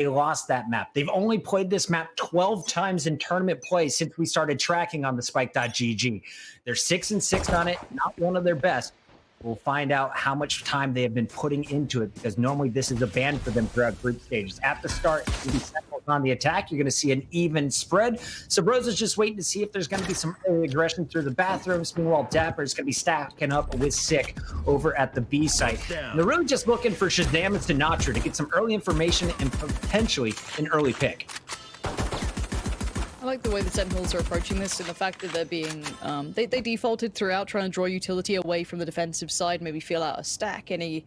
they lost that map. They've only played this map 12 times in tournament play since we started tracking on the Spike.gg. They're 6-6 on it, not one of their best. We'll find out how much time they have been putting into it, because normally this is a ban for them throughout group stages. At the start, Sentinels on the attack, you're going to see an even spread. Subrosa's just waiting to see if there's going to be some early aggression through the bathrooms. Meanwhile, Dapper is going to be stacking up with Sick over at the B site. And they're really just looking for Shazam and Sinatra to get some early information and potentially an early pick. I like the way the Sentinels are approaching this, and the fact that they're being, they defaulted throughout, trying to draw utility away from the defensive side, maybe feel out a stack, any,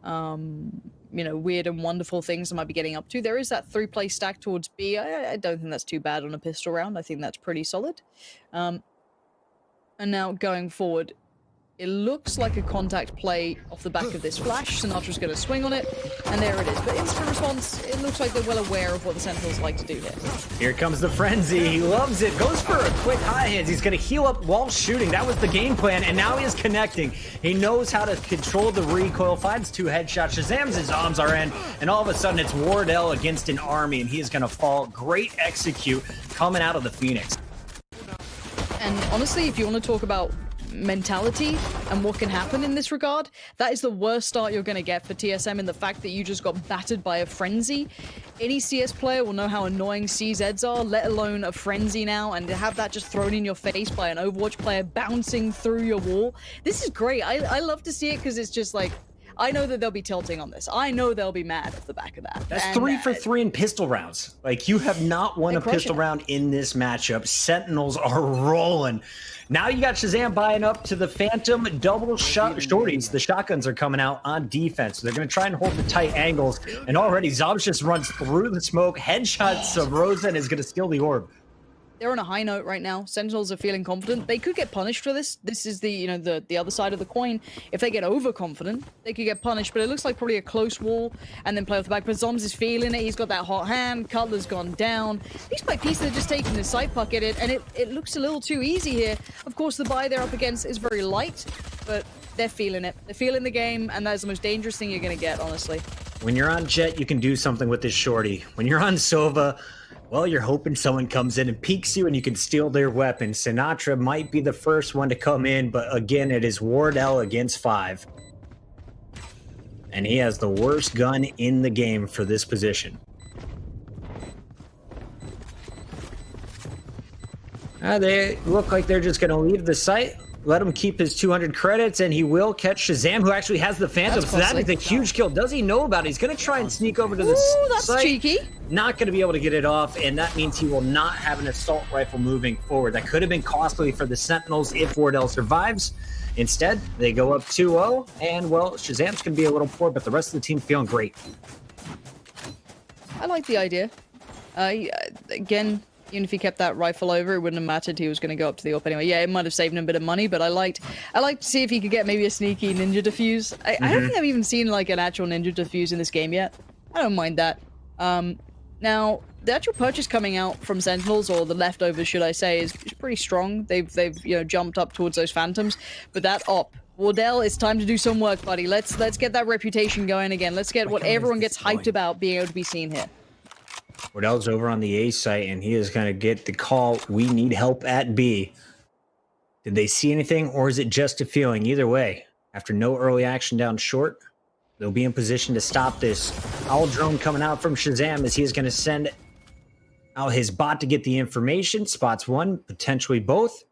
you know, weird and wonderful things they might be getting up to. There is that 3-play stack towards B. I don't think that's too bad on a pistol round. I think that's pretty solid. And now going forward, it looks like a contact play off the back of this flash. Sinatra's going to swing on it, and there it is. But instant response, it looks like they're well aware of what the Sentinels like to do here. Here comes the frenzy. He loves it. Goes for a quick high hands. He's going to heal up while shooting. That was the game plan, and now he is connecting. He knows how to control the recoil. Finds 2 headshots. Shazams his arms are in, and all of a sudden it's Wardell against an army, and he is going to fall. Great execute coming out of the Phoenix. And honestly, if you want to talk about mentality and what can happen in this regard, that is the worst start you're going to get for TSM, in the fact that you just got battered by a frenzy. Any CS player will know how annoying CZs are, let alone a frenzy now, and to have that just thrown in your face by an Overwatch player bouncing through your wall. This is great. I love to see it, because it's just like, I know that they'll be tilting on this. I know they'll be mad off the back of that. That's 3 for 3 in pistol rounds. Like, you have not won a pistol round in this matchup. Sentinels are rolling. Now you got Shazam buying up to the Phantom double shot shorties. The shotguns are coming out on defense. So they're going to try and hold the tight angles. And already Zobs just runs through the smoke. Headshots of Rosen is going to steal the orb. They're on a high note right now. Sentinels are feeling confident. They could get punished for this. This is the, you know, the other side of the coin. If they get overconfident, they could get punished. But it looks like probably a close wall and then play off the back. But Zoms is feeling it. He's got that hot hand. Cutler's gone down. Piece by piece, they're just taking the side Puckett, and it looks a little too easy here. Of course, the buy they're up against is very light, but they're feeling it. They're feeling the game, and that's the most dangerous thing you're going to get, honestly. When you're on Jet, you can do something with this shorty. When you're on Sova, well, you're hoping someone comes in and peeks you and you can steal their weapon. Sinatra might be the first one to come in, but again, it is Wardell against 5. And he has the worst gun in the game for this position. They look like they're just going to leave the site. Let him keep his 200 credits, and he will catch Shazam, who actually has the Phantom. So that is a huge kill. Does he know about it? He's going to try and sneak over to the that's site. Cheeky. Not going to be able to get it off, and that means he will not have an assault rifle moving forward. That could have been costly for the Sentinels if Wardell survives. Instead, they go up 2-0, and, well, Shazam's going to be a little poor, but the rest of the team feeling great. I like the idea. Again, even if he kept that rifle over, it wouldn't have mattered. He was going to go up to the AWP anyway. Yeah, it might have saved him a bit of money, but I liked to see if he could get maybe a sneaky ninja defuse. I don't think I've even seen like an actual ninja defuse in this game yet. I don't mind that. Now, the actual purchase coming out from Sentinels, or the leftovers, should I say, is pretty strong. They've you know, jumped up towards those Phantoms, but that op. Wardell, it's time to do some work, buddy. Let's get that reputation going again. Let's get what everyone gets hyped about being able to be seen here. Wardell's over on the A site, and he is going to get the call, we need help at B. Did they see anything, or is it just a feeling? Either way, after no early action down short, they'll be in position to stop this. Owl drone coming out from Shazam as he is going to send out his bot to get the information. Spots one, potentially both.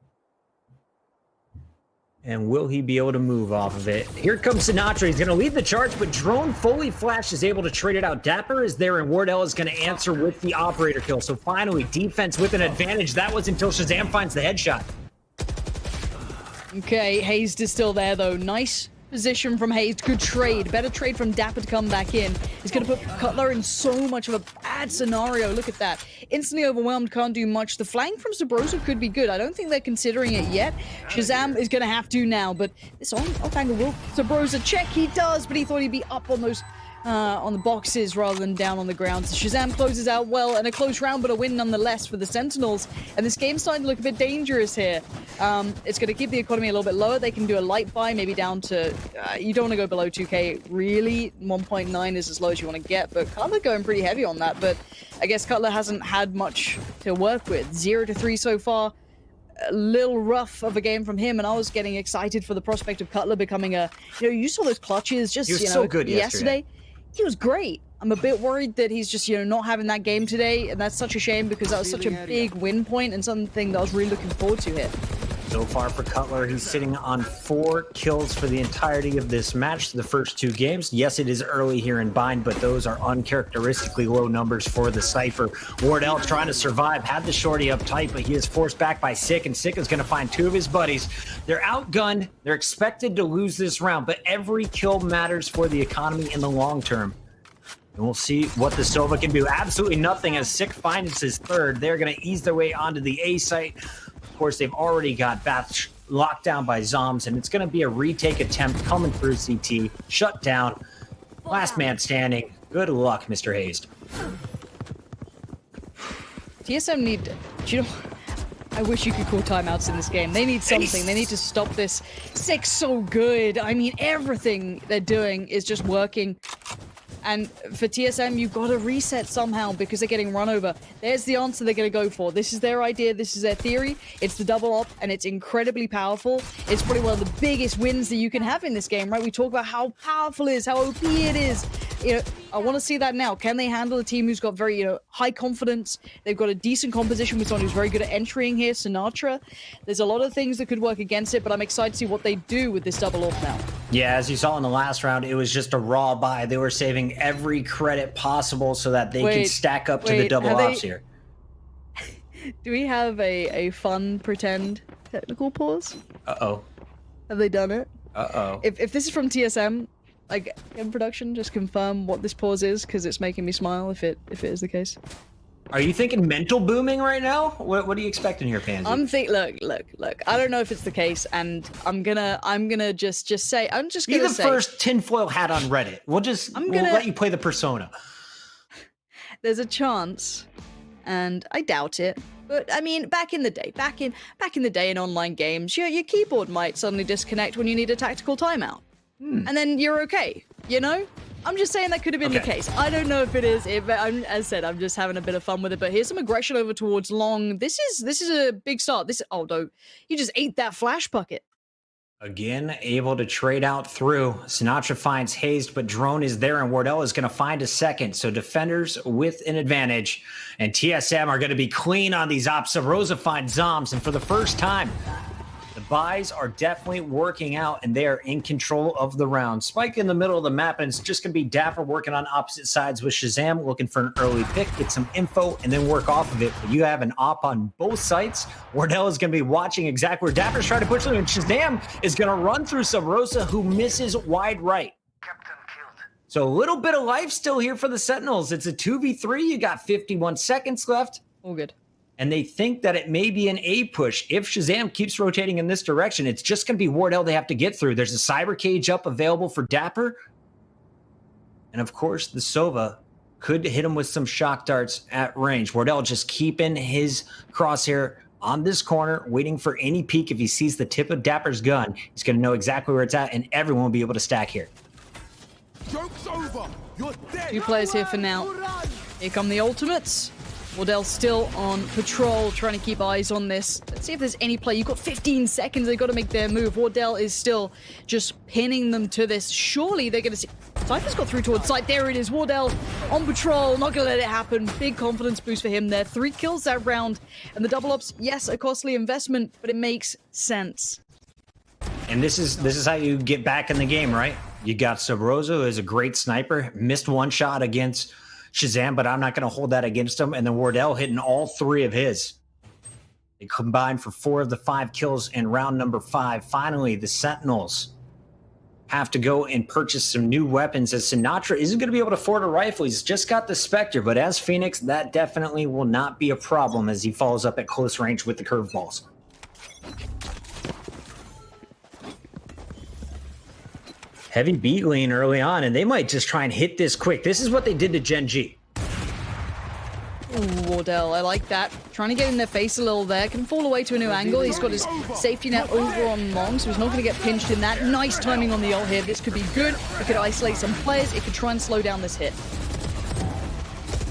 And will he be able to move off of it? Here comes Sinatra. He's going to lead the charge, but Drone fully flash is able to trade it out. Dapper is there, and Wardell is going to answer with the operator kill. So finally, defense with an advantage. That was until Shazam finds the headshot. Okay, Hazed is still there, though. Nice position from Hazed. Good trade. Better trade from Dapper to come back in. He's going to put Cutler in so much of a bad scenario. Look at that. Instantly overwhelmed, can't do much. The flank from Sabrosa could be good. I don't think they're considering it yet. Shazam is going to have to now, but this off angle will Sabrosa check. He does, but he thought he'd be up on those on the boxes rather than down on the ground. So Shazam closes out well, and a close round, but a win nonetheless for the Sentinels. And this game's starting to look a bit dangerous here. It's going to keep the economy a little bit lower. They can do a light buy, maybe down to, you don't want to go below 2k, really. 1.9 is as low as you want to get, but Cutler going pretty heavy on that. But I guess Cutler hasn't had much to work with. 0-3 so far. A little rough of a game from him, and I was getting excited for the prospect of Cutler becoming a, you saw those clutches just, so good yesterday. He was great. I'm a bit worried that he's just, not having that game today, and that's such a shame because that was such a big win point and something that I was really looking forward to here. So far for Cutler, he's sitting on 4 kills for the entirety of this match, the first 2 games. Yes, it is early here in Bind, but those are uncharacteristically low numbers for the Cypher. Wardell trying to survive, had the shorty up tight, but he is forced back by Sick, and Sick is going to find 2 of his buddies. They're outgunned. They're expected to lose this round, but every kill matters for the economy in the long term. And we'll see what the Sova can do. Absolutely nothing as Sick finds his 3rd. They're going to ease their way onto the A site. Of course, they've already got Bath locked down by Zoms, and it's going to be a retake attempt coming through CT. Shut down. Last man standing. Good luck, Mr. Hazed. TSM need... I wish you could call timeouts in this game. They need something. They need to stop this. Sick's so good. I mean, everything they're doing is just working. And for TSM, you've got to reset somehow because they're getting run over. There's the answer they're going to go for. This is their idea. This is their theory. It's the double up, and it's incredibly powerful. It's probably one of the biggest wins that you can have in this game, right? We talk about how powerful it is, how OP it is. I want to see that now. Can they handle a team who's got very, high confidence? They've got a decent composition with someone who's very good at entering here, Sinatra. There's a lot of things that could work against it, but I'm excited to see what they do with this double up now. Yeah, as you saw in the last round, it was just a raw buy. They were saving every credit possible so that they can stack up to the double ops here. Do we have a fun pretend technical pause? Uh-oh. Have they done it? Uh-oh. If this is from TSM, like, in production, just confirm what this pause is, because it's making me smile if it is the case. Are you thinking mental booming right now? What are you expecting here, Pansy? Look. I don't know if it's the case, and I'm gonna just say, I'm just gonna say. Be the first tinfoil hat on Reddit. We'll let you play the persona. There's a chance, and I doubt it. But I mean, back in the day in online games, your keyboard might suddenly disconnect when you need a tactical timeout. And then you're okay, I'm just saying that could have been the case. I don't know if it is. As I said, I'm just having a bit of fun with it. But here's some aggression over towards Long. This is a big start. Oh no, you just ate that flash bucket. Again, able to trade out through. Sinatra finds Hazed, but Drone is there, and Wardell is going to find a second. So defenders with an advantage, and TSM are going to be clean on these ops. So Rosa finds Zoms, and for the first time, the buys are definitely working out, and they are in control of the round. Spike in the middle of the map, and it's just going to be Dapper working on opposite sides with Shazam, looking for an early pick, get some info, and then work off of it. But you have an op on both sites. Wardell is going to be watching exactly where Dapper's trying to push them, and Shazam is going to run through Sub Rosa, who misses wide right. So a little bit of life still here for the Sentinels. It's a 2v3. You got 51 seconds left. All good. And they think that it may be an A push. If Shazam keeps rotating in this direction, it's just going to be Wardell they have to get through. There's a cyber cage up available for Dapper. And of course, the Sova could hit him with some shock darts at range. Wardell just keeping his crosshair on this corner, waiting for any peek. If he sees the tip of Dapper's gun, he's going to know exactly where it's at, and everyone will be able to stack here. Joke's over. You're dead. 2 players here for now. Here come the ultimates. Wardell still on patrol, trying to keep eyes on this. Let's see if there's any play. You've got 15 seconds. They've got to make their move. Wardell is still just pinning them to this. Surely they're going to see... Cypher's got through towards site. There it is. Wardell on patrol. Not going to let it happen. Big confidence boost for him there. 3 kills that round. And the double ups, yes, a costly investment, but it makes sense. And this is how you get back in the game, right? You got Subrosa, who is a great sniper. Missed one shot against Shazam, but I'm not going to hold that against him. And then Wardell hitting all 3 of his. They combined for 4 of the 5 kills in round number 5. Finally, the Sentinels have to go and purchase some new weapons, as Sinatra isn't going to be able to afford a rifle. He's just got the Spectre, but as Phoenix, that definitely will not be a problem as he follows up at close range with the curveballs. Heavy beat lane early on, and they might just try and hit this quick. This is what they did to Gen G. Ooh, Wardell, I like that. Trying to get in their face a little there. Can fall away to a new angle. He's got his safety net over on Mom, so he's not going to get pinched in that. Nice timing on the ult here. This could be good. It could isolate some players. It could try and slow down this hit.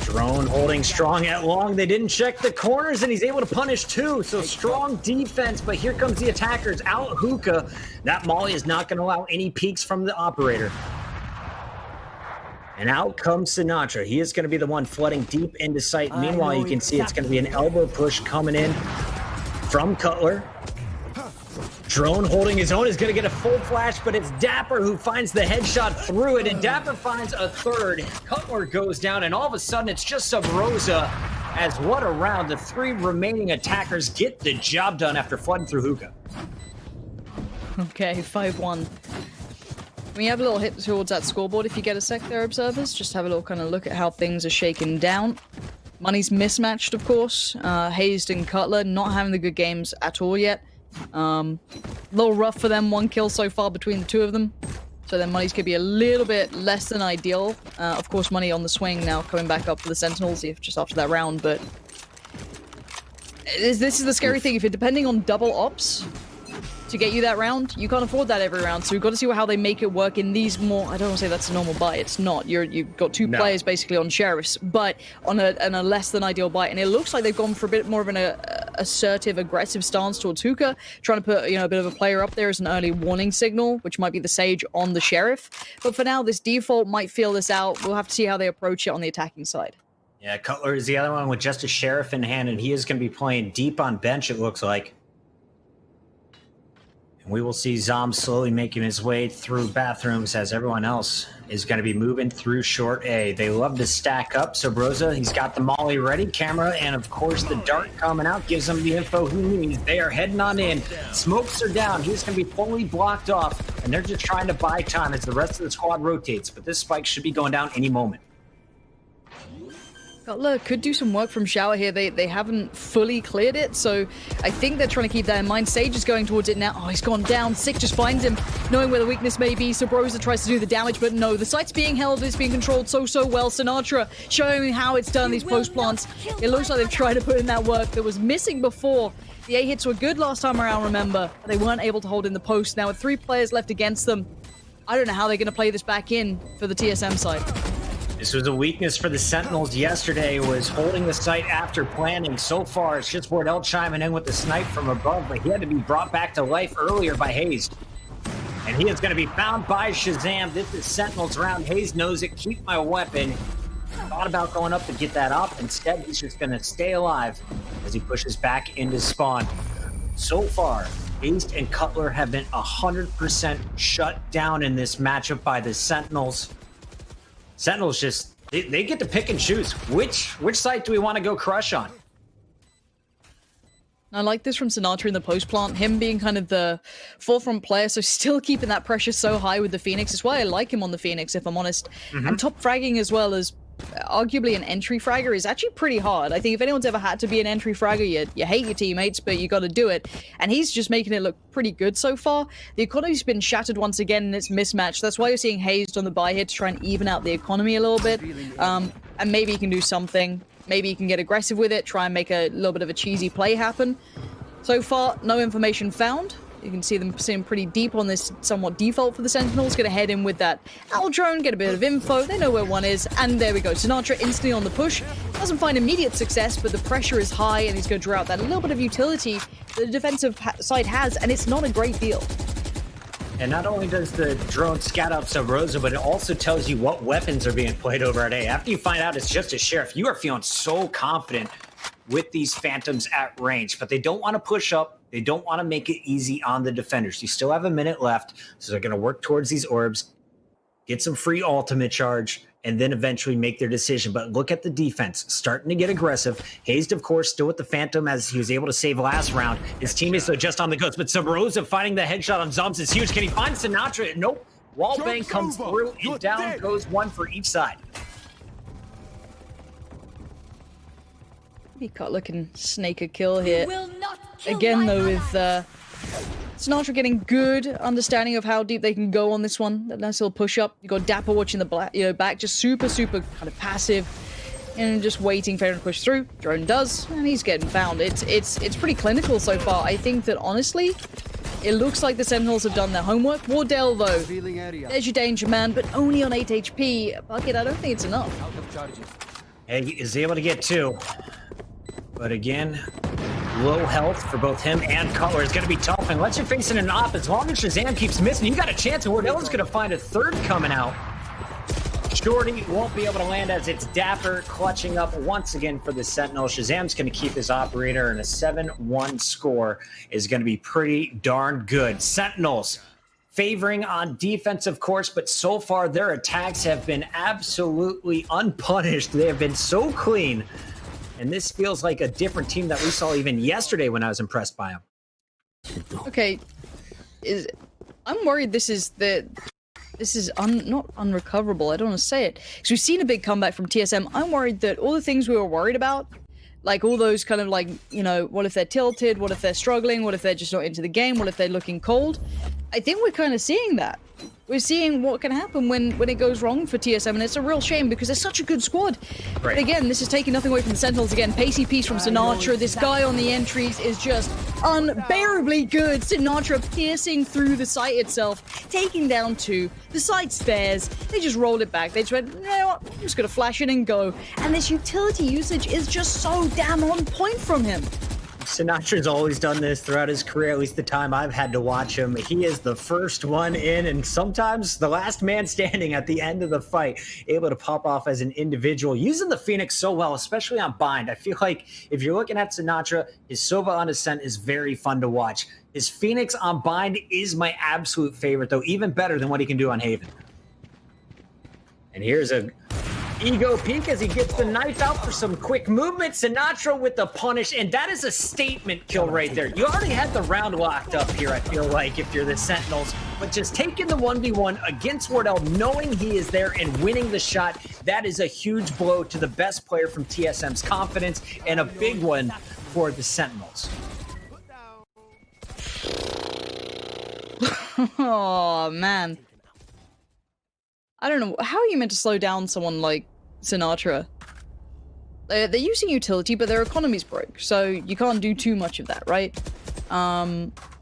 Drone holding strong at long. They didn't check the corners, and he's able to punish too. So strong defense, but here comes the attackers. Out hookah. That molly is not going to allow any peeks from the operator. And out comes Sinatra. He is going to be the one flooding deep into sight. Meanwhile, you can see it's going to be an elbow push coming in from Cutler. Drone holding his own is going to get a full flash, but it's Dapper who finds the headshot through it, and Dapper finds a third. Cutler goes down, and all of a sudden it's just Sub Rosa. As what a round. The 3 remaining attackers get the job done after flooding through hookah. Okay, 5-1. We have a little hit towards that scoreboard if you get a sec there, observers. Just have a little kind of look at how things are shaking down. Money's mismatched, of course. Hazed and Cutler not having the good games at all yet. A little rough for them. 1 kill so far between the 2 of them. So then Money's could be a little bit less than ideal. Of course, Money on the swing now, coming back up for the Sentinels just after that round. But this is the scary thing. If you're depending on double ops to get you that round, you can't afford that every round. So we've got to see how they make it work in these more, I don't want to say that's a normal buy, it's not. You've got 2 players basically on sheriffs, but on a less than ideal buy. And it looks like they've gone for a bit more of an assertive, aggressive stance towards hookah, trying to put, a bit of a player up there as an early warning signal, which might be the Sage on the sheriff. But for now, this default might feel this out. We'll have to see how they approach it on the attacking side. Yeah, Cutler is the other one with just a sheriff in hand, and he is going to be playing deep on bench, it looks like. We will see Zom slowly making his way through bathrooms as everyone else is going to be moving through short A. They love to stack up. So Broza, he's got the molly ready, camera, and of course the dart coming out gives him the info he needs. They are heading on in. Smokes are down. He's going to be fully blocked off, and they're just trying to buy time as the rest of the squad rotates. But this spike should be going down any moment. Cutler could do some work from Shower here. They haven't fully cleared it, so I think they're trying to keep that in mind. Sage is going towards it now. Oh, he's gone down. Sick just finds him, knowing where the weakness may be. So Broza tries to do the damage, but no. The site's being held. It's being controlled so well. Sinatra showing how it's done, these post plants. It looks like they've tried to put in that work that was missing before. The A hits were good last time around, remember. But they weren't able to hold in the post. Now with 3 players left against them, I don't know how they're going to play this back in for the TSM side. This was a weakness for the Sentinels yesterday, was holding the site after planning. So far, it's just Wardell chiming in with the snipe from above, but he had to be brought back to life earlier by Hayes. And he is going to be found by Shazam. This is Sentinels round. Hayes knows it. Keep my weapon. Thought about going up to get that off. Instead, he's just going to stay alive as he pushes back into spawn. So far, Hayes and Cutler have been 100% shut down in this matchup by the Sentinels. Sentinels just, they get to pick and choose. Which site do we want to go crush on? I like this from Sinatra in the post plant, him being kind of the forefront player, so still keeping that pressure so high with the Phoenix. It's why I like him on the Phoenix, if I'm honest. And top fragging as well as arguably an entry fragger is actually pretty hard. I think if anyone's ever had to be an entry fragger, you hate your teammates, but you got to do it. And he's just making it look pretty good so far. The economy's been shattered once again, and it's mismatched. That's why you're seeing Hazed on the buy here to try and even out the economy a little bit. And maybe he can do something. Maybe he can get aggressive with it, try and make a little bit of a cheesy play happen. So far, no information found. You can see them sitting pretty deep on this somewhat default for the Sentinels. Gonna head in with that owl drone, get a bit of info. They know where one is, and there we go. Sinatra instantly on the push. Doesn't find immediate success, but the pressure is high, and he's gonna draw out that little bit of utility that the defensive side has, and it's not a great deal. And not only does the drone scout out Sub Rosa, but it also tells you what weapons are being played over at A. After you find out it's just a sheriff, you are feeling so confident with these Phantoms at range, but they don't want to push up. They don't want to make it easy on the defenders. You still have a minute left, so they're going to work towards these orbs, get some free ultimate charge, and then eventually make their decision. But look at the defense, starting to get aggressive. Hazed, of course, still with the Phantom as he was able to save last round. His teammates are just on the ghost, but Sabrosa finding the headshot on Zoms is huge. Can he find Sinatra? Nope. Wallbang comes through, and down goes one for each side. Cutler can snake a kill here. Again, though, with Sinatra getting good understanding of how deep they can go on this one. That nice little push up. You got Dapper watching the back, just super kind of passive, and just waiting for him to push through. Drone does, and he's getting found. It's pretty clinical so far. I think that honestly, it looks like the Sentinels have done their homework. Wardell though, there's your danger man, but only on 8 HP. Puckett, I don't think it's enough. He is able to get 2, but again, low health for both him and Cutler is going to be tough. Unless you're facing an op, as long as Shazam keeps missing, you got a chance. And Wardell is going to find a 3rd coming out. Shorty won't be able to land as it's Dapper clutching up once again for the Sentinel. Shazam's going to keep his operator, and a 7-1 score is going to be pretty darn good. Sentinels favoring on defense, of course, but so far their attacks have been absolutely unpunished. They have been so clean. And this feels like a different team that we saw even yesterday when I was impressed by them. Okay, I'm worried this is not unrecoverable. I don't want to say it because we've seen a big comeback from TSM. I'm worried that all the things we were worried about, like all those kind of like, you know, what if they're tilted? What if they're struggling? What if they're just not into the game? What if they're looking cold? I think we're kind of seeing that. We're seeing what can happen when it goes wrong for TSM, and it's a real shame because they're such a good squad. Right. But again, this is taking nothing away from the Sentinels. Again, pacey piece from Sinatra. This guy on the entries is just unbearably good. Sinatra piercing through the site itself, taking down 2. The site's theirs. They just rolled it back. They just went, you know what, I'm just going to flash in and go. And this utility usage is just so damn on point from him. Sinatra's always done this throughout his career, at least the time I've had to watch him. He is the first one in, and sometimes the last man standing at the end of the fight, able to pop off as an individual, using the Phoenix so well, especially on Bind. I feel like if you're looking at Sinatra, his Sova on Ascent is very fun to watch. His Phoenix on Bind is my absolute favorite, though, even better than what he can do on Haven. And here's a ego peek as he gets the knife out for some quick movement. Sinatra with the punish, and that is a statement kill right there. You already had the round locked up here, I feel like, if you're the Sentinels, but just taking the 1v1 against Wardell, knowing he is there and winning the shot, that is a huge blow to the best player from TSM's confidence, and a big one for the Sentinels. Oh, man. I don't know. How are you meant to slow down someone like Sinatra? They're using utility, but their economy's broke, so you can't do too much of that, right?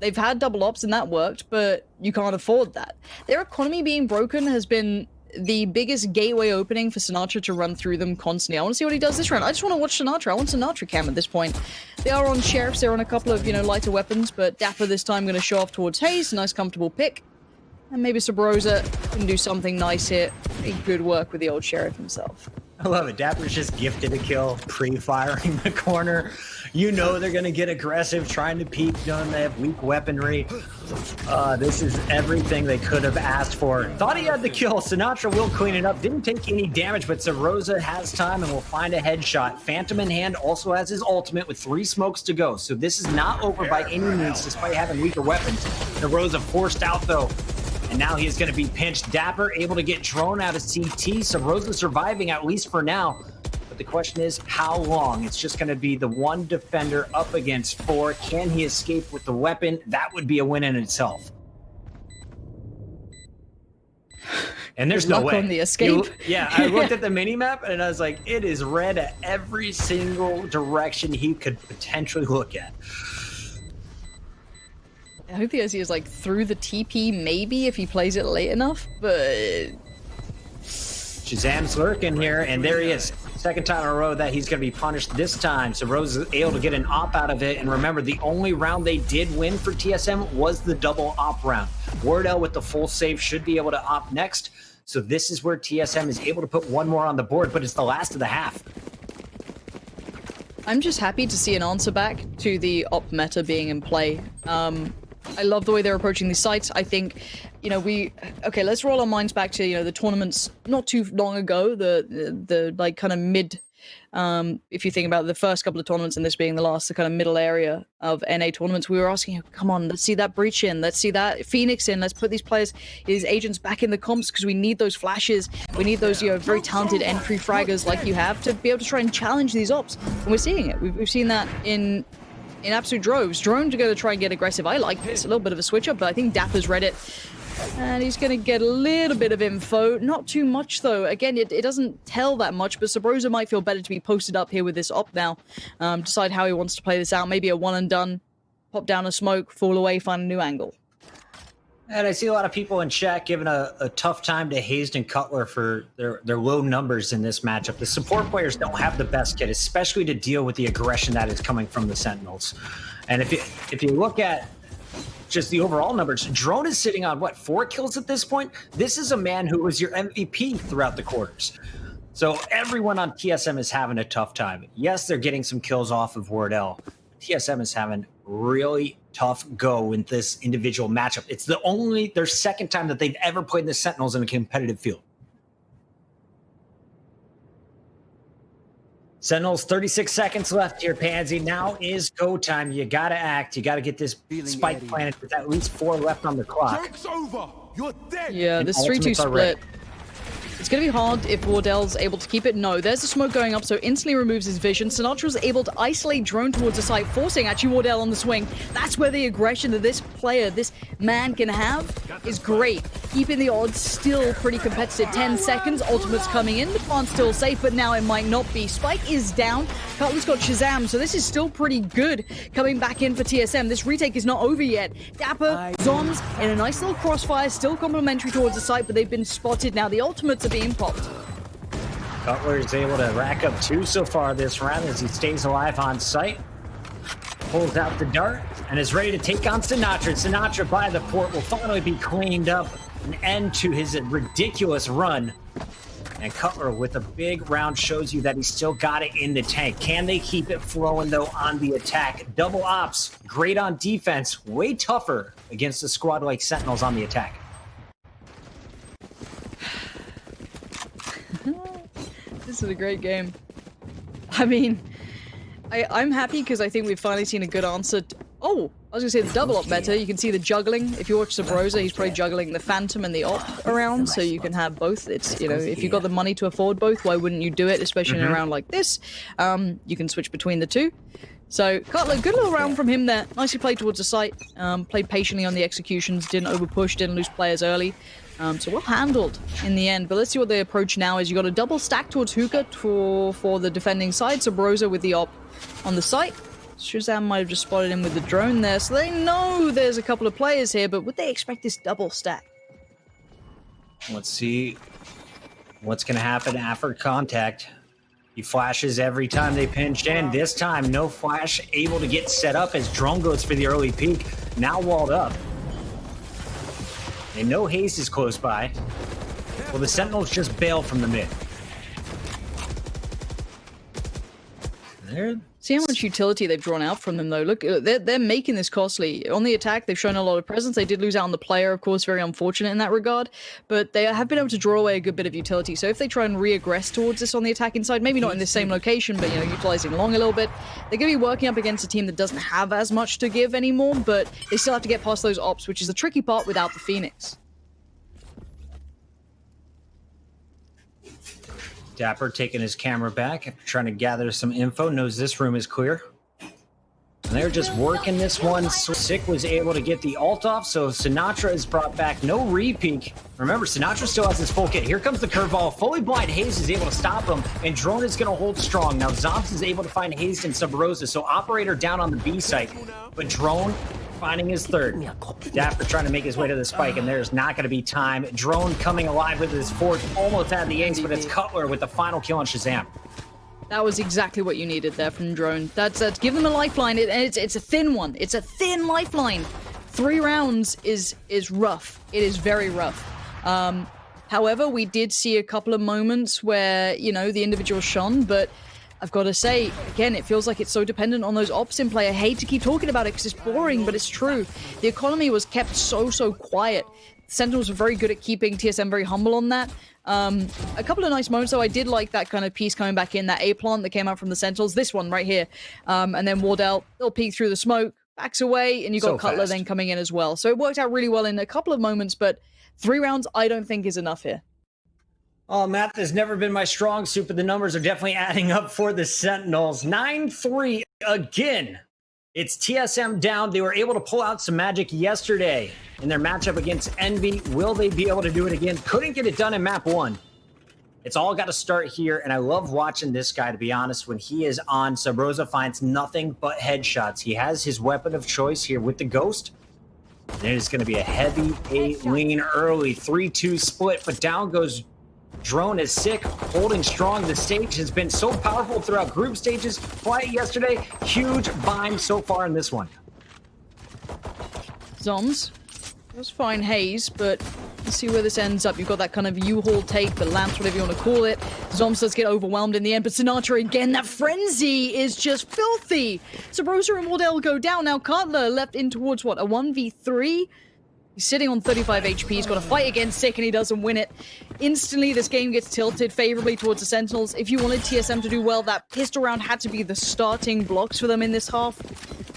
They've had double ops and that worked, but you can't afford that. Their economy being broken has been the biggest gateway opening for Sinatra to run through them constantly. I want to see what he does this round. I just want to watch Sinatra. I want Sinatra cam at this point. They are on Sheriffs. They're on a couple of, you know, lighter weapons, but Dapper this time going to show off towards Hayes. Nice, comfortable pick. And maybe Sabrosa can do something nice here. Good work with the old Sheriff himself. I love it. Dapper's just gifted a kill, pre-firing the corner. You know they're going to get aggressive, trying to peek, knowing they have weak weaponry. This is everything they could have asked for. Thought he had the kill. Sinatra will clean it up. Didn't take any damage, but Sabrosa has time and will find a headshot. Phantom in hand also has his ultimate with 3 smokes to go. So this is not over by any means, despite having weaker weapons. Sabrosa forced out, though. And now he is going to be pinched. Dapper able to get drone out of CT. Sabrosa surviving, at least for now. But the question is, how long? It's just going to be the one defender up against 4. Can he escape with the weapon? That would be a win in itself. And there's no way. On the escape. I looked at the mini-map and I was like, it is red at every single direction he could potentially look at. I hope the idea is like through the TP, maybe if he plays it late enough, but Shazam's lurking here, and there he is. Second time in a row that he's going to be punished this time. So Rose is able to get an op out of it. And remember, the only round they did win for TSM was the double op round. Wardell with the full save should be able to op next. So this is where TSM is able to put one more on the board, but it's the last of the half. I'm just happy to see an answer back to the op meta being in play. I love the way they're approaching these sites. I think, you know, okay, let's roll our minds back to, you know, the tournaments not too long ago, the like kind of mid, if you think about the first couple of tournaments and this being the last, the kind of middle area of NA tournaments, we were asking, come on, let's see that Breach in, let's see that Phoenix in, let's put these players, these agents back in the comps because we need those flashes, we need those, you know, very talented entry fraggers like you have to be able to try and challenge these ops. And we're seeing it. We've seen that in in absolute droves. Drone's going to try and get aggressive. I like this. A little bit of a switch up, but I think Dapper's read it. And he's going to get a little bit of info. Not too much, though. Again, it doesn't tell that much, but Sabrosa might feel better to be posted up here with this op now. Decide how he wants to play this out. Maybe a one and done. Pop down a smoke, fall away, find a new angle. And I see a lot of people in chat giving a tough time to Hazed and Cutler for their low numbers in this matchup. The support players don't have the best kit, especially to deal with the aggression that is coming from the Sentinels. And if you look at just the overall numbers, Drone is sitting on, what, 4 kills at this point? This is a man who was your MVP throughout the quarters. So everyone on TSM is having a tough time. Yes, they're getting some kills off of Wardell. TSM is having really tough go in this individual matchup. It's their second time that they've ever played the Sentinels in a competitive field. Sentinels, 36 seconds left here, Pansy. Now is go time. You got to act. You got to get this spike planted with at least 4 left on the clock. Joke's over. You're dead. Yeah, this 3-2 split. It's going to be hard if Wardell's able to keep it. No, there's the smoke going up, so instantly removes his vision. Sinatra's able to isolate Drone towards the site, forcing actually Wardell on the swing. That's where the aggression that this player, this man can have is great. Keeping the odds still pretty competitive. 10 seconds, ultimate's coming in. The plant's still safe, but now it might not be. Spike is down. Cutler's got Shazam, so this is still pretty good coming back in for TSM. This retake is not over yet. Dapper, Zoms in a nice little crossfire, still complimentary towards the site, but they've been spotted now. The ultimates are being popped. Cutler is able to rack up 2 so far this round as he stays alive on site. Pulls out the dart and is ready to take on Sinatra. Sinatra by the port will finally be cleaned up. An end to his ridiculous run. And Cutler with a big round shows you that he's still got it in the tank. Can they keep it flowing, though, on the attack? Double ops, great on defense, way tougher against a squad like Sentinels on the attack. This is a great game. I mean, I'm happy because I think we've finally seen a good answer. Oh, I was going to say the double op meta. You can see the juggling. If you watch Sabrosa, he's probably juggling the Phantom and the op around, so you can have both. It's, you know, if you've got the money to afford both, why wouldn't you do it, especially in a round like this? You can switch between the two. So, Cutler, good little round from him there. Nicely played towards the site. Played patiently on the executions, didn't overpush, didn't lose players early. So well handled in the end. But let's see what the approach now is. You got a double stack towards Hookah for the defending side. Sabrosa with the op on the site. Shazam might have just spotted him with the drone there, so they know there's a couple of players here, but would they expect this double stack? Let's see what's going to happen after contact. He flashes every time they pinched in. This time, no flash, able to get set up as Drone goes for the early peek. Now walled up. And no haste is close by. Well, the Sentinels just bail from the mid. There. See how much utility they've drawn out from them, though. Look, they're making this costly. On the attack, they've shown a lot of presence. They did lose out on the player, of course, very unfortunate in that regard. But they have been able to draw away a good bit of utility. So if they try and re-aggress towards this on the attacking side, maybe not in the same location, but, you know, utilizing long a little bit, they're going to be working up against a team that doesn't have as much to give anymore, but they still have to get past those ops, which is the tricky part without the Phoenix. Dapper taking his camera back, trying to gather some info, knows this room is clear. And they're just working this one. Sick was able to get the ult off, so Sinatra is brought back. No re-peek. Remember, Sinatra still has his full kit. Here comes the curveball. Fully blind Hayes is able to stop him, and Drone is going to hold strong. Now, Zombs is able to find Hayes and Sabrosa, so Operator down on the B site, but Drone finding his third. Dapper trying to make his way to the spike, and there's not going to be time. Drone coming alive with his fourth, almost had the ace, but it's Cutler with the final kill on Shazam. That was exactly what you needed there from Drone. That's give them a lifeline, and it's a thin one. It's a thin lifeline. 3 rounds is rough. It is very rough. However, we did see a couple of moments where, you know, the individual shone, but I've got to say, again, it feels like it's so dependent on those ops in play. I hate to keep talking about it because it's boring, but it's true. The economy was kept so quiet. Sentinels were very good at keeping TSM very humble on that. A couple of nice moments, though. I did like that kind of piece coming back in, that A-plant that came out from the Sentinels. This one right here. And then Wardell, they'll peek through the smoke, backs away, and you got Cutler then coming in as well. So it worked out really well in a couple of moments, but 3 rounds I don't think is enough here. Oh, math has never been my strong suit, but the numbers are definitely adding up for the Sentinels. 9-3 again It's TSM down. They were able to pull out some magic yesterday in their matchup against Envy. Will they be able to do it again? Couldn't get it done in map 1. It's all got to start here, and I love watching this guy, to be honest. When he is on, Subroza finds nothing but headshots. He has his weapon of choice here with the Ghost. And it is going to be a heavy 8 lean early, 3-2 split, but down goes Drone is sick, holding strong. The stage has been so powerful throughout group stages. Quiet yesterday, huge bind so far in this one. Zoms. That's fine haze, but let's see where this ends up. You've got that kind of U-haul take, the lamps, whatever you want to call it. Zoms does get overwhelmed in the end, but Sinatra again, that frenzy is just filthy. Subroza and Wardell go down. Now Cutler left in towards, what, a 1v3? He's sitting on 35 HP. He's got to fight against Sick, and he doesn't win it. Instantly, this game gets tilted favorably towards the Sentinels. If you wanted TSM to do well, that pistol round had to be the starting blocks for them in this half.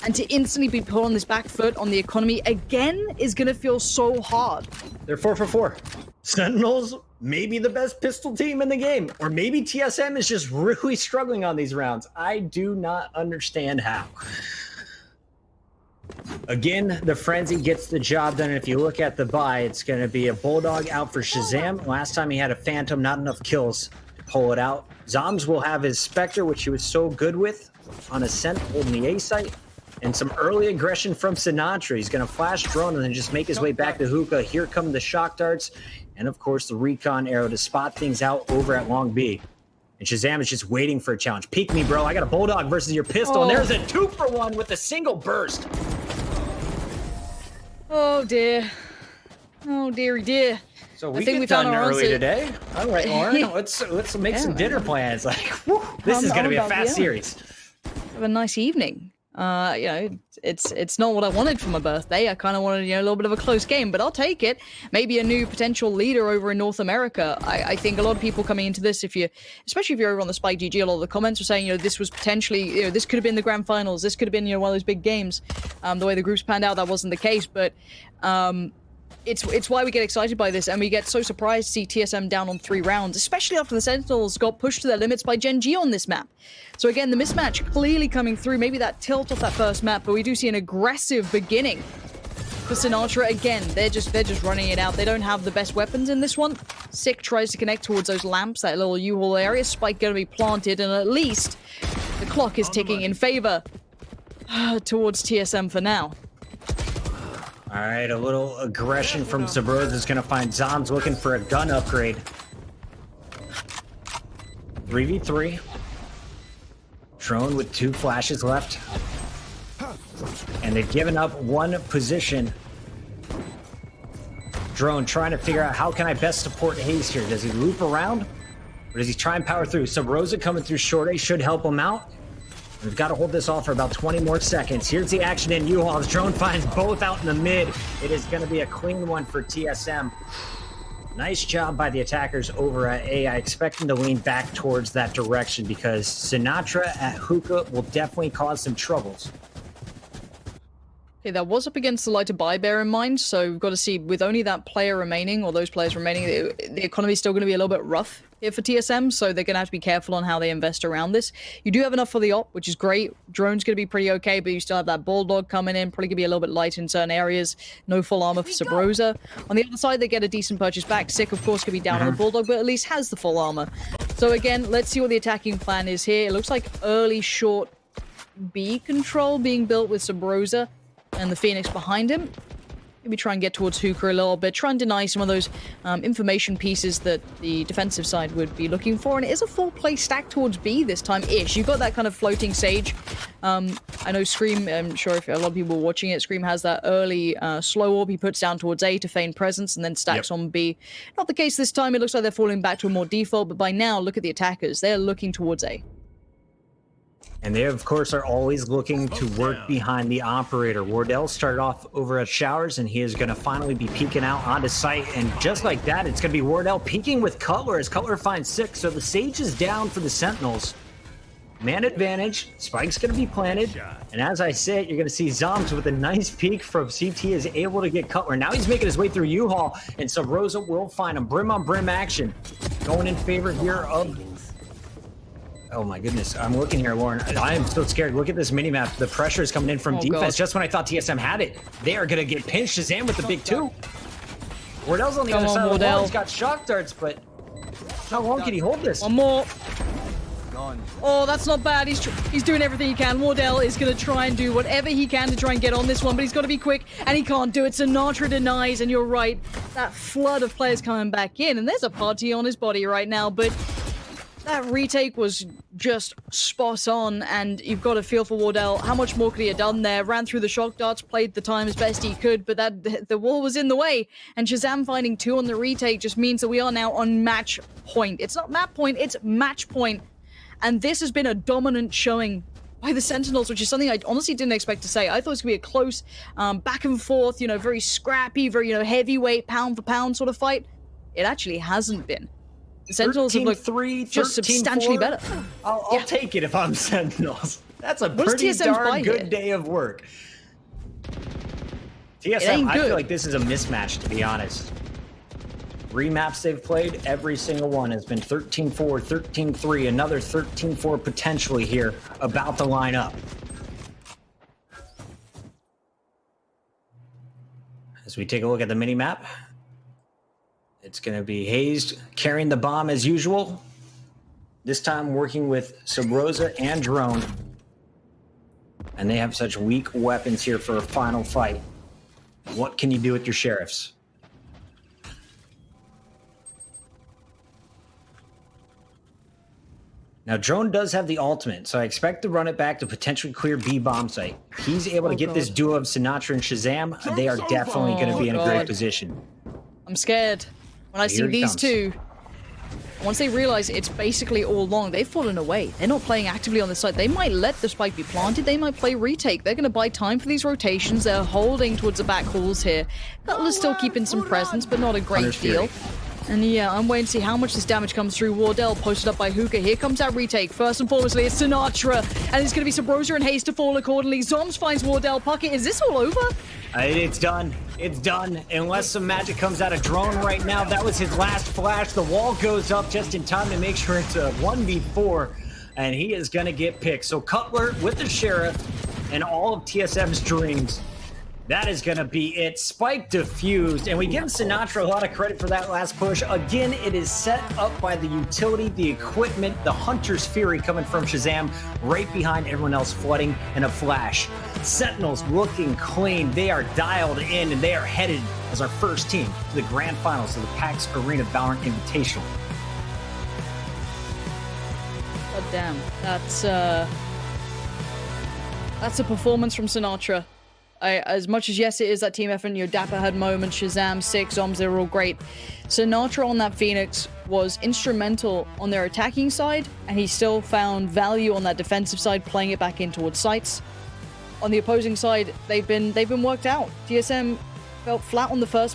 And to instantly be put on this back foot on the economy again is going to feel so hard. They're 4 for 4. Sentinels may be the best pistol team in the game. Or maybe TSM is just really struggling on these rounds. I do not understand how. Again, the Frenzy gets the job done. And if you look at the buy, it's going to be a Bulldog out for Shazam. Last time he had a Phantom, not enough kills to pull it out. Zoms will have his Spectre, which he was so good with on Ascent holding the A site. And some early aggression from Sinatra. He's going to flash drone and then just make his way back to Hookah. Here come the shock darts. And of course, the recon arrow to spot things out over at Long B. And Shazam is just waiting for a challenge. Peek me, bro. I got a Bulldog versus your pistol. And there's a 2-for-1 with a single burst. Oh dear. Oh deary dear. So we think we found our early today. All right, Lauren. let's make some dinner plans. Like, whew, this is going to be a fast series. Have a nice evening. You know, it's not what I wanted for my birthday. I kind of wanted, you know, a little bit of a close game, but I'll take it. Maybe a new potential leader over in North America. I think a lot of people coming into this, especially if you're over on the Spike GG, a lot of the comments are saying, you know, this was potentially, you know, this could have been the grand finals. This could have been, you know, one of those big games. The way the groups panned out, that wasn't the case, but it's why we get excited by this, and we get so surprised to see TSM down on 3 rounds, especially after the Sentinels got pushed to their limits by Gen G on this map. So again, the mismatch clearly coming through, maybe that tilt off that first map, but we do see an aggressive beginning for Sinatra. Again, they're just running it out. They don't have the best weapons in this one. Sick tries to connect towards those lamps, that little U-haul area. Spike going to be planted, and at least the clock is ticking in favor towards TSM for now. All right, a little aggression from Subroza is going to find Zoms looking for a gun upgrade. 3v3. Drone with 2 flashes left. And they've given up 1 position. Drone trying to figure out, how can I best support Haze here? Does he loop around? Or does he try and power through? Subroza coming through short A should help him out. We've got to hold this off for about 20 more seconds. Here's the action in U-Haul. As Drone finds both out in the mid. It is going to be a clean one for TSM. Nice job by the attackers over at A. I expect them to lean back towards that direction because Sinatra at Hookah will definitely cause some troubles. Okay, that was up against the lighter buy, bear in mind, so we've got to see, with only that player remaining, or those players remaining, the economy is still going to be a little bit rough here for TSM, so they're going to have to be careful on how they invest around this. You do have enough for the op, which is great. Drone's going to be pretty okay, but you still have that Bulldog coming in, probably going to be a little bit light in certain areas. No full armor for Subroza. On the other side, they get a decent purchase back. Sick, of course, could be down on the Bulldog, but at least has the full armor. So again, let's see what the attacking plan is here. It looks like early short B control being built with Subroza and the Phoenix behind him. Maybe try and get towards Hookah a little bit, try and deny some of those information pieces that the defensive side would be looking for. And it is a full play stack towards B this time-ish. You've got that kind of floating Sage. I know Scream, I'm sure if a lot of people are watching it, Scream has that early slow orb he puts down towards A to feign presence and then stacks on B. Not the case this time. It looks like they're falling back to a more default, but by now, look at the attackers. They're looking towards A. And they, of course, are always looking to work behind the operator. Wardell started off over at Showers, and he is going to finally be peeking out onto site. And just like that, it's going to be Wardell peeking with Cutler as Cutler finds 6. So the Sage is down for the Sentinels. Man advantage. Spike's going to be planted. And as I say it, you're going to see Zoms with a nice peek from CT is able to get Cutler. Now he's making his way through U-Haul, and Subroza will find him. Brim on brim action going in favor here of Oh my goodness. I'm looking here, Lauren. I am so scared. Look at this mini-map. The pressure is coming in from defense. God. Just when I thought TSM had it, they are going to get pinched. Shazam with the big 2. Wardell's on the other side of the wall. He's got shock darts, but how long can he hold this? One more. Oh, that's not bad. He's doing everything he can. Wardell is going to try and do whatever he can to try and get on this one, but he's got to be quick, and he can't do it. Sinatra denies, and you're right. That flood of players coming back in, and there's a party on his body right now, but that retake was just spot on, and you've got to feel for Wardell. How much more could he have done there? Ran through the shock darts, played the time as best he could, but the wall was in the way, and Shazam finding 2 on the retake just means that we are now on match point. It's not map point, it's match point. And this has been a dominant showing by the Sentinels, which is something I honestly didn't expect to say. I thought it was going to be a close, back and forth, very scrappy, very, heavyweight, pound for pound sort of fight. It actually hasn't been. The Sentinels have looked just substantially better. I'll take it if I'm Sentinels. That's a pretty darn good day of work. TSM, I feel like this is a mismatch, to be honest. 3 maps they've played, every single one has been 13-4, 13-3, another 13-4 potentially here, about to line up. As we take a look at the mini-map, it's going to be Hazed carrying the bomb as usual, this time working with Subrosa and Drone. And they have such weak weapons here for a final fight. What can you do with your Sheriffs? Now, Drone does have the ultimate, so I expect to run it back to potentially clear B bomb site. He's able to get this duo of Sinatra and Shazam. They are definitely going to be in a great position. I'm scared. When I see these two, once they realize it's basically all long, they've fallen away. They're not playing actively on the site. They might let the spike be planted. They might play retake. They're going to buy time for these rotations. They're holding towards the back halls here. Cutler's still keeping some presence, but not a great deal. And yeah, I'm waiting to see how much this damage comes through. Wardell posted up by Hookah. Here comes that retake. First and foremost, it's Sinatra. And it's going to be Subrosa and Haste to fall accordingly. Zoms finds Wardell. Puckett, is this all over? It's done. It's done. Unless some magic comes out of Drone right now. That was his last flash. The wall goes up just in time to make sure it's a 1v4. And he is going to get picked. So Cutler with the Sheriff and all of TSM's dreams. That is going to be it. Spike defused, and we give Sinatra a lot of credit for that last push. Again, it is set up by the utility, the equipment, the Hunter's Fury coming from Shazam, right behind everyone else flooding, and a flash. Sentinels looking clean. They are dialed in, and they are headed as our first team to the grand finals of the PAX Arena Invitational. God damn, that's a performance from Sinatra. As much as, yes, it is that team effort, Dapper had moments, Shazam, 6, Zoms, they were all great. Sinatra on that Phoenix was instrumental on their attacking side, and he still found value on that defensive side, playing it back in towards sites. On the opposing side, they've been worked out. TSM felt flat on the first